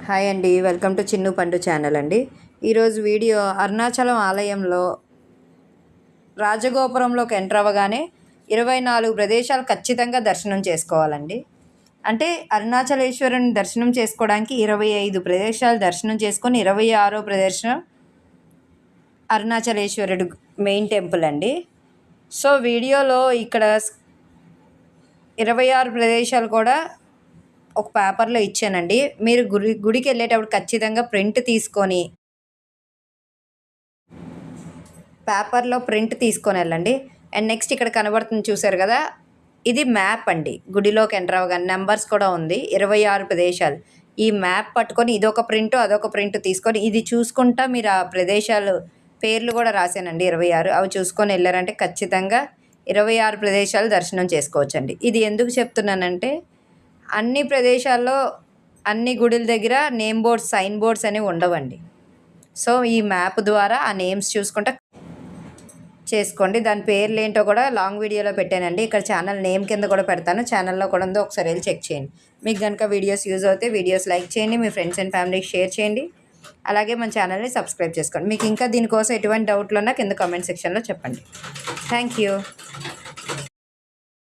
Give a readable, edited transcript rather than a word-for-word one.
Hi అండి, welcome to Chinnu పండు channel అండి. ఈరోజు వీడియో అరుణాచలం ఆలయంలో రాజగోపురంలోకి ఎంటర్ అవ్వగానే 24 ప్రదేశాలు ఖచ్చితంగా దర్శనం చేసుకోవాలండి. అంటే అరుణాచలేశ్వరుని దర్శనం చేసుకోవడానికి 25 ప్రదేశాలు దర్శనం చేసుకొని 26వ ప్రదర్శనం అరుణాచలేశ్వరుడు మెయిన్ టెంపుల్ అండి. సో వీడియోలో ఇక్కడ 26 ప్రదేశాలు కూడా ఒక పేపర్లో ఇచ్చానండి. మీరు గుడికి వెళ్ళేటప్పుడు ఖచ్చితంగా ప్రింట్ తీసుకొని పేపర్లో ప్రింట్ తీసుకొని వెళ్ళండి. అండ్ నెక్స్ట్ ఇక్కడ కనబడుతుంది చూసారు కదా, ఇది మ్యాప్ అండి. గుడిలోకి ఎంటర్ అవ్వగానే నెంబర్స్ కూడా ఉంది, 26 ప్రదేశాలు. ఈ మ్యాప్ పట్టుకొని ఇదొక ప్రింట్ అదొక ప్రింట్ తీసుకొని ఇది చూసుకుంటా మీరు ఆ ప్రదేశాలు పేర్లు కూడా రాశానండి 26. అవి చూసుకొని వెళ్ళారంటే ఖచ్చితంగా 26 ప్రదేశాలు దర్శనం చేసుకోవచ్చండి. ఇది ఎందుకు చెప్తున్నానంటే అన్ని ప్రదేశాల్లో అన్ని గుడుల దగ్గర నేమ్ బోర్డ్స్, సైన్ బోర్డ్స్ అనేవి ఉండవండి. సో ఈ మ్యాప్ ద్వారా ఆ నేమ్స్ చూసుకుంటా చేసుకోండి. దాని పేర్లు ఏంటో కూడా లాంగ్ వీడియోలో పెట్టానండి. ఇక్కడ ఛానల్ నేమ్ కింద కూడా పెడతాను, ఛానల్లో కూడా ఉందో ఒకసారి వెళ్ళి చెక్ చేయండి. మీకు కనుక వీడియోస్ యూజ్ అవుతే వీడియోస్ లైక్ చేయండి, మీ ఫ్రెండ్స్ అండ్ ఫ్యామిలీకి షేర్ చేయండి. అలాగే మన ఛానల్ని సబ్స్క్రైబ్ చేసుకోండి. మీకు ఇంకా దీనికోసం ఎటువంటి డౌట్లు ఉన్నా కింద కామెంట్ సెక్షన్లో చెప్పండి. Thank you.